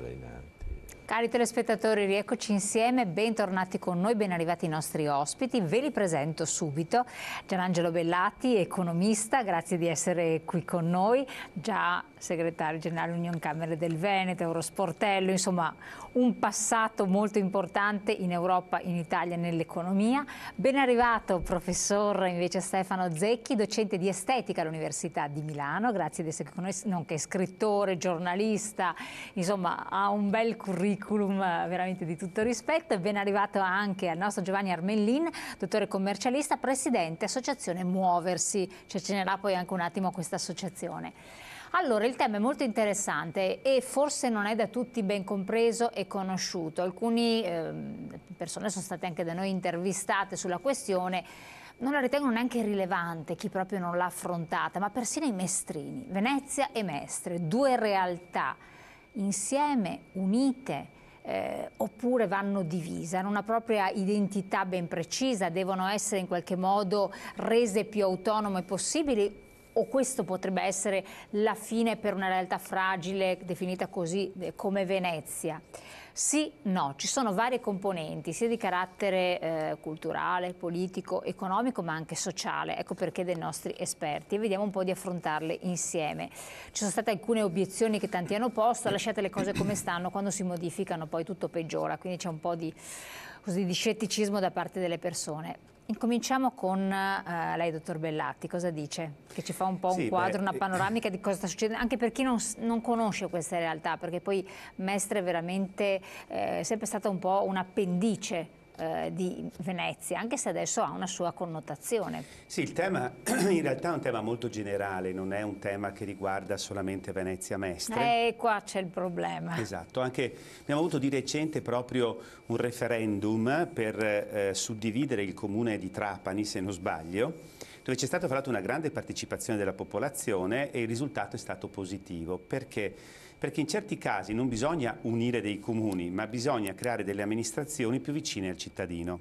trainanti. Cari telespettatori, rieccoci insieme, bentornati con noi, ben arrivati i nostri ospiti. Ve li presento subito. Gianangelo Bellati, economista, grazie di essere qui con noi, già segretario generale Union Camere del Veneto, Eurosportello, insomma un passato molto importante in Europa, in Italia, nell'economia. Ben arrivato professor invece Stefano Zecchi, docente di estetica all'Università di Milano, grazie di essere con noi, nonché scrittore, giornalista, insomma ha un bel curriculum veramente di tutto rispetto. E ben arrivato anche al nostro Giovanni Armellin, dottore commercialista, presidente associazione Muoversi, ci accennerà poi anche un attimo questa associazione. Allora, il tema è molto interessante e forse non è da tutti ben compreso e conosciuto. Alcune persone sono state anche da noi intervistate sulla questione, non la ritengono neanche rilevante chi proprio non l'ha affrontata, ma persino i mestrini, Venezia e Mestre, due realtà insieme, unite, oppure vanno divise, hanno una propria identità ben precisa, devono essere in qualche modo rese più autonome possibili, o questo potrebbe essere la fine per una realtà fragile definita così come Venezia? Sì, no, ci sono varie componenti sia di carattere culturale, politico, economico ma anche sociale, ecco perché dei nostri esperti, e vediamo un po' di affrontarle insieme. Ci sono state alcune obiezioni che tanti hanno posto: lasciate le cose come stanno, quando si modificano poi tutto peggiora, quindi c'è un po' di scetticismo da parte delle persone. Incominciamo con lei, dottor Bellati, cosa dice? Che ci fa un po' un quadro, una panoramica di cosa sta succedendo, anche per chi non conosce queste realtà, perché poi Mestre è veramente sempre stata un po' un'appendice di Venezia, anche se adesso ha una sua connotazione. Sì, il tema in realtà è un tema molto generale, non è un tema che riguarda solamente Venezia Mestre. E qua c'è il problema. Esatto, anche abbiamo avuto di recente proprio un referendum per suddividere il comune di Trapani, se non sbaglio, dove c'è stata fatta una grande partecipazione della popolazione e il risultato è stato positivo. Perché? Perché in certi casi non bisogna unire dei comuni, ma bisogna creare delle amministrazioni più vicine al cittadino.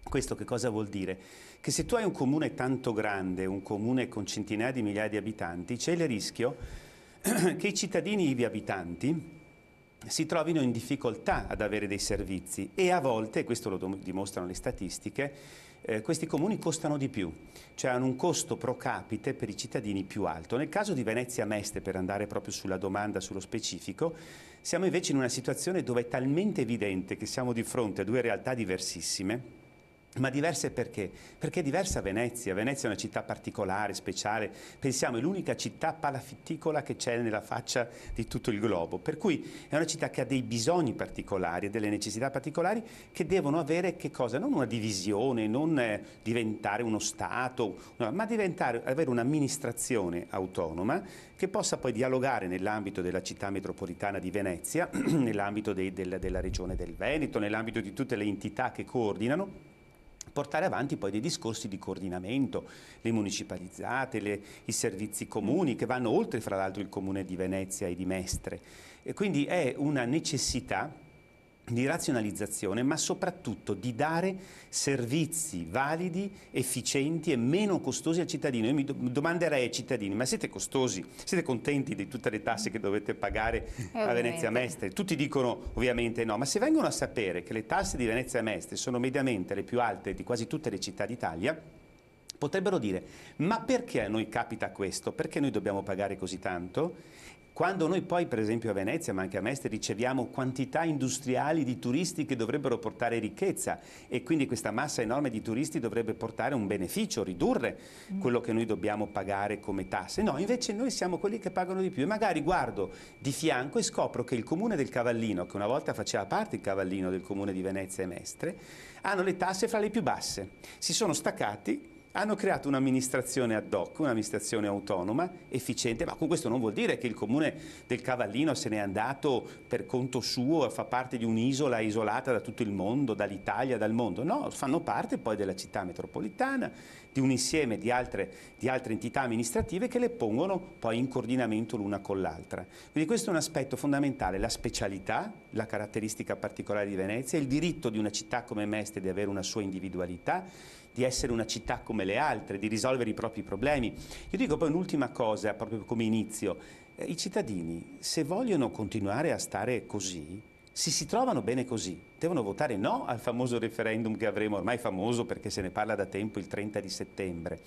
Questo che cosa vuol dire? Che se tu hai un comune tanto grande, un comune con centinaia di migliaia di abitanti, c'è il rischio che i cittadini ivi abitanti si trovino in difficoltà ad avere dei servizi e a volte, questo lo dimostrano le statistiche, questi comuni costano di più, cioè hanno un costo pro capite per i cittadini più alto. Nel caso di Venezia Mestre, per andare proprio sulla domanda, sullo specifico, siamo invece in una situazione dove è talmente evidente che siamo di fronte a due realtà diversissime. Ma diverse perché? Perché è diversa Venezia. Venezia è una città particolare, speciale. Pensiamo, è l'unica città palafitticola che c'è nella faccia di tutto il globo. Per cui è una città che ha dei bisogni particolari, delle necessità particolari che devono avere che cosa? Non una divisione, non diventare uno Stato, no, ma avere un'amministrazione autonoma che possa poi dialogare nell'ambito della città metropolitana di Venezia, nell'ambito della regione del Veneto, nell'ambito di tutte le entità che coordinano, portare avanti poi dei discorsi di coordinamento, le municipalizzate, i servizi comuni che vanno oltre fra l'altro il comune di Venezia e di Mestre. E quindi è una necessità di razionalizzazione, ma soprattutto di dare servizi validi, efficienti e meno costosi al cittadino. Io mi domanderei ai cittadini: ma siete costosi? Siete contenti di tutte le tasse che dovete pagare a Venezia Mestre? Tutti dicono ovviamente no, ma se vengono a sapere che le tasse di Venezia Mestre sono mediamente le più alte di quasi tutte le città d'Italia, potrebbero dire: ma perché a noi capita questo? Perché noi dobbiamo pagare così tanto? Quando noi poi, per esempio a Venezia, ma anche a Mestre, riceviamo quantità industriali di turisti che dovrebbero portare ricchezza e quindi questa massa enorme di turisti dovrebbe portare un beneficio, ridurre quello che noi dobbiamo pagare come tasse. No, invece noi siamo quelli che pagano di più e magari guardo di fianco e scopro che il comune del Cavallino, che una volta faceva parte il Cavallino del comune di Venezia e Mestre, hanno le tasse fra le più basse. Si sono staccati, hanno creato un'amministrazione ad hoc, un'amministrazione autonoma, efficiente, ma con questo non vuol dire che il comune del Cavallino se n'è andato per conto suo, fa parte di un'isola isolata da tutto il mondo, dall'Italia, dal mondo. No, fanno parte poi della città metropolitana, di un insieme di altre entità amministrative che le pongono poi in coordinamento l'una con l'altra. Quindi questo è un aspetto fondamentale, la specialità, la caratteristica particolare di Venezia, il diritto di una città come Mestre di avere una sua individualità, di essere una città come le altre, di risolvere i propri problemi. Io dico poi un'ultima cosa, proprio come inizio. I cittadini, se vogliono continuare a stare così, se si trovano bene così, devono votare no al famoso referendum che avremo, ormai famoso perché se ne parla da tempo, il 30 di settembre,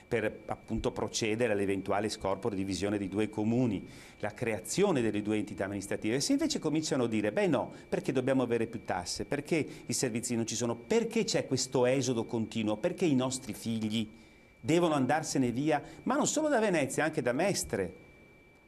per appunto procedere all'eventuale scorporo e divisione di due comuni, la creazione delle due entità amministrative. Se invece cominciano a dire, beh no, perché dobbiamo avere più tasse, perché i servizi non ci sono, perché c'è questo esodo continuo, perché i nostri figli devono andarsene via, ma non solo da Venezia, anche da Mestre,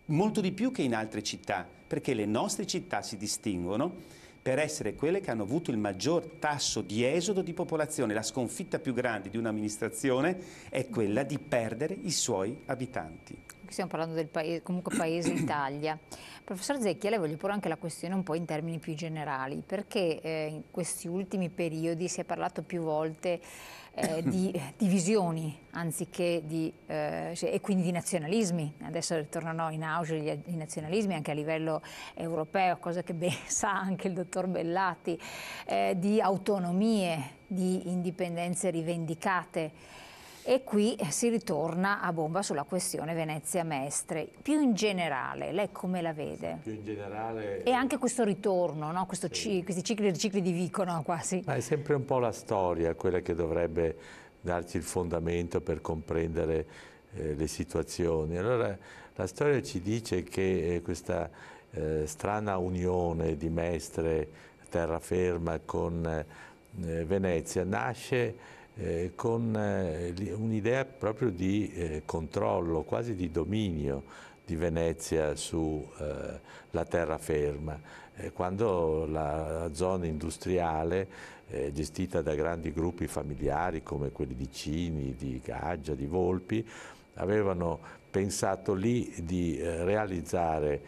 molto di più che in altre città, perché le nostre città si distinguono per essere quelle che hanno avuto il maggior tasso di esodo di popolazione. La sconfitta più grande di un'amministrazione è quella di perdere i suoi abitanti. Stiamo parlando del paese, comunque paese Italia. Professor Zecchi, le voglio porre anche la questione un po' in termini più generali, perché in questi ultimi periodi si è parlato più volte di divisioni anziché e quindi di nazionalismi. Adesso ritornano in auge i nazionalismi anche a livello europeo, cosa che ben sa anche il dottor Bellati, di autonomie, di indipendenze rivendicate. E qui si ritorna a bomba sulla questione Venezia-Mestre. Più in generale, lei come la vede? Più in generale... E anche questo ritorno, no? Questi cicli e ricicli di Vico, no? Quasi. Ma è sempre un po' la storia quella che dovrebbe darci il fondamento per comprendere le situazioni. Allora, la storia ci dice che questa strana unione di Mestre, terraferma con Venezia nasce con un'idea proprio di controllo, quasi di dominio di Venezia sulla terraferma. Quando la zona industriale, gestita da grandi gruppi familiari come quelli di Cini, di Gaggia, di Volpi, avevano pensato lì di realizzare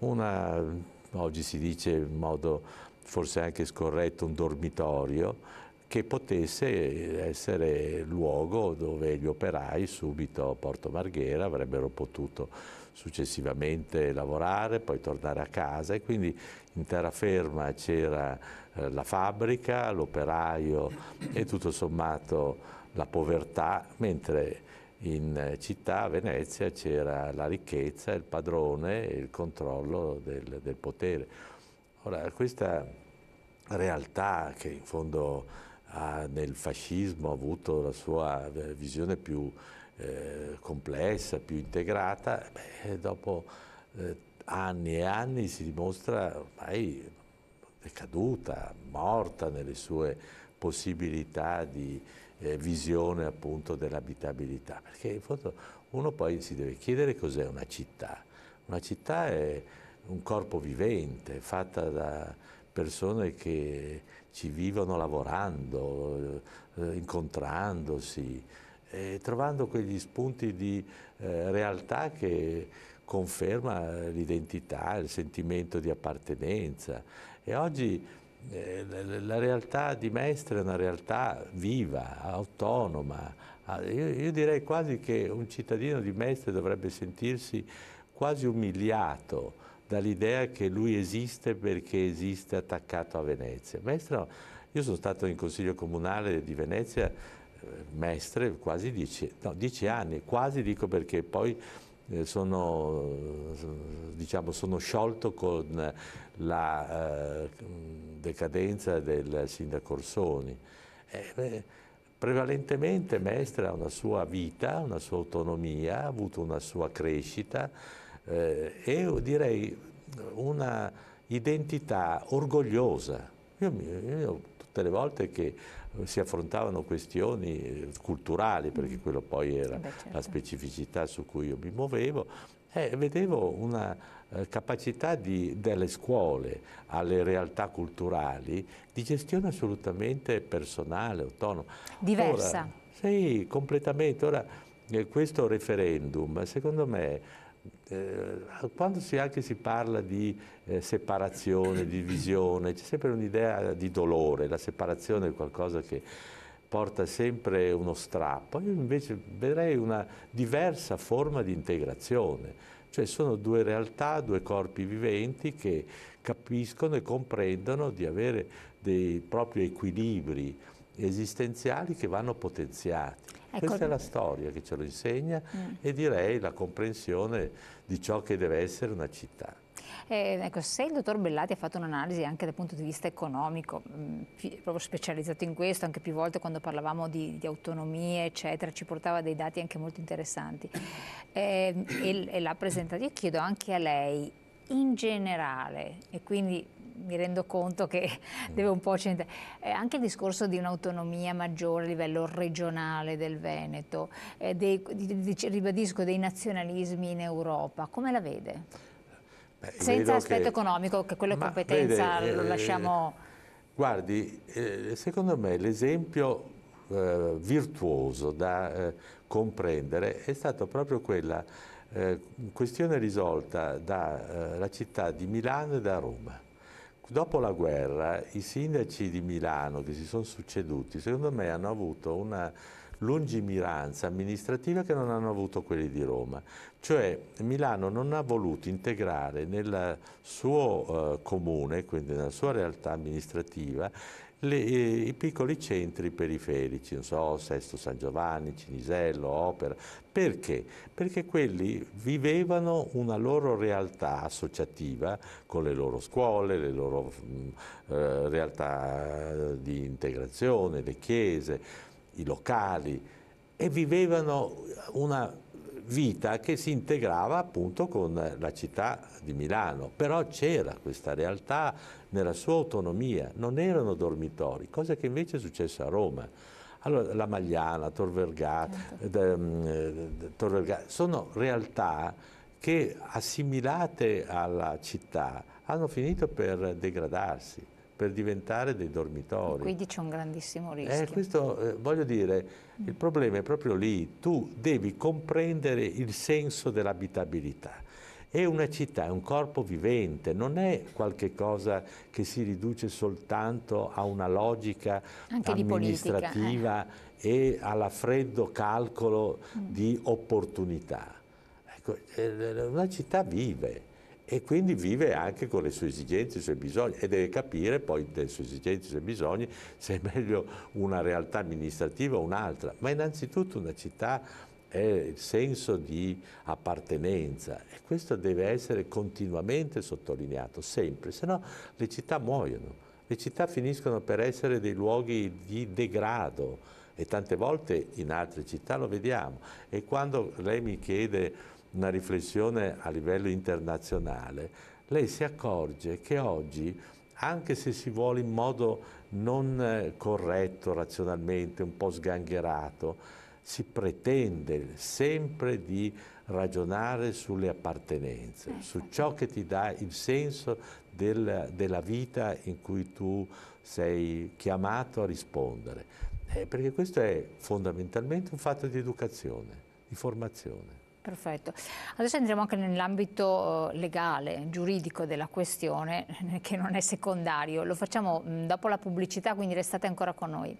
oggi si dice in modo forse anche scorretto, un dormitorio, che potesse essere luogo dove gli operai subito a Porto Marghera avrebbero potuto successivamente lavorare, poi tornare a casa, e quindi in terraferma c'era la fabbrica, l'operaio e tutto sommato la povertà, mentre in città, a Venezia, c'era la ricchezza, il padrone e il controllo del potere. Ora, questa realtà che in fondo nel fascismo ha avuto la sua visione più complessa, più integrata, dopo anni e anni si dimostra ormai decaduta, morta nelle sue possibilità di visione appunto dell'abitabilità, perché in fondo uno poi si deve chiedere cos'è una città. Una città è un corpo vivente, fatta da persone che ci vivono lavorando, incontrandosi, trovando quegli spunti di realtà che conferma l'identità, il sentimento di appartenenza. E oggi la realtà di Mestre è una realtà viva, autonoma. Io direi quasi che un cittadino di Mestre dovrebbe sentirsi quasi umiliato dall'idea che lui esiste perché esiste attaccato a Venezia. Mestre, io sono stato in Consiglio Comunale di Venezia, Mestre, quasi 10 anni, quasi dico perché poi sono sciolto con la decadenza del sindaco Orsoni. Prevalentemente Mestre ha una sua vita, una sua autonomia, ha avuto una sua crescita, e direi una identità orgogliosa. Io tutte le volte che si affrontavano questioni culturali, perché quello poi era la specificità su cui io mi muovevo, vedevo una capacità delle scuole alle realtà culturali di gestione assolutamente personale, autonoma. Diversa. Ora, sì, completamente. Ora, questo referendum, secondo me, quando anche si parla di separazione, divisione, c'è sempre un'idea di dolore. La separazione è qualcosa che porta sempre uno strappo. Io invece vedrei una diversa forma di integrazione, cioè sono due realtà, due corpi viventi che capiscono e comprendono di avere dei propri equilibri esistenziali che vanno potenziati. Ecco. Questa è la storia che ce lo insegna e direi la comprensione di ciò che deve essere una città. Ecco, se il dottor Bellati ha fatto un'analisi anche dal punto di vista economico, proprio specializzato in questo, anche più volte quando parlavamo di autonomie, eccetera, ci portava dei dati anche molto interessanti e l'ha presentato. Io chiedo anche a lei, in generale, e quindi mi rendo conto che deve un po' centrare, anche il discorso di un'autonomia maggiore a livello regionale del Veneto, ribadisco, dei nazionalismi in Europa, come la vede? Senza aspetto economico, che quello è competenza, lo lasciamo... Guardi, secondo me l'esempio virtuoso da comprendere è stato proprio quella questione risolta dalla città di Milano e da Roma. Dopo la guerra i sindaci di Milano che si sono succeduti, secondo me, hanno avuto una lungimiranza amministrativa che non hanno avuto quelli di Roma. Cioè Milano non ha voluto integrare nel suo comune, quindi nella sua realtà amministrativa, i piccoli centri periferici, non so, Sesto San Giovanni, Cinisello, Opera. Perché? Perché quelli vivevano una loro realtà associativa con le loro scuole, le loro realtà di integrazione, le chiese, i locali, e vivevano una vita che si integrava appunto con la città di Milano, però c'era questa realtà nella sua autonomia, non erano dormitori, cosa che invece è successa a Roma. Allora la Magliana, Tor Vergata, sono realtà che assimilate alla città hanno finito per degradarsi, per diventare dei dormitori. Quindi c'è un grandissimo rischio. Questo, voglio dire, il problema è proprio lì. Tu devi comprendere il senso dell'abitabilità. È una città, è un corpo vivente, non è qualche cosa che si riduce soltanto a una logica anche amministrativa e alla freddo calcolo di opportunità. Ecco, una città vive. E quindi vive anche con le sue esigenze, i suoi bisogni, e deve capire poi delle sue esigenze, i suoi bisogni, se è meglio una realtà amministrativa o un'altra. Ma innanzitutto una città è il senso di appartenenza e questo deve essere continuamente sottolineato, sempre, se no le città muoiono. Le città finiscono per essere dei luoghi di degrado e tante volte in altre città lo vediamo. E quando lei mi chiede una riflessione a livello internazionale, lei si accorge che oggi, anche se si vuole in modo non corretto, razionalmente, un po' sgangherato, si pretende sempre di ragionare sulle appartenenze, su ciò che ti dà il senso della vita in cui tu sei chiamato a rispondere. Perché questo è fondamentalmente un fatto di educazione, di formazione. Perfetto. Adesso entriamo anche nell'ambito legale, giuridico della questione, che non è secondario. Lo facciamo dopo la pubblicità, quindi restate ancora con noi.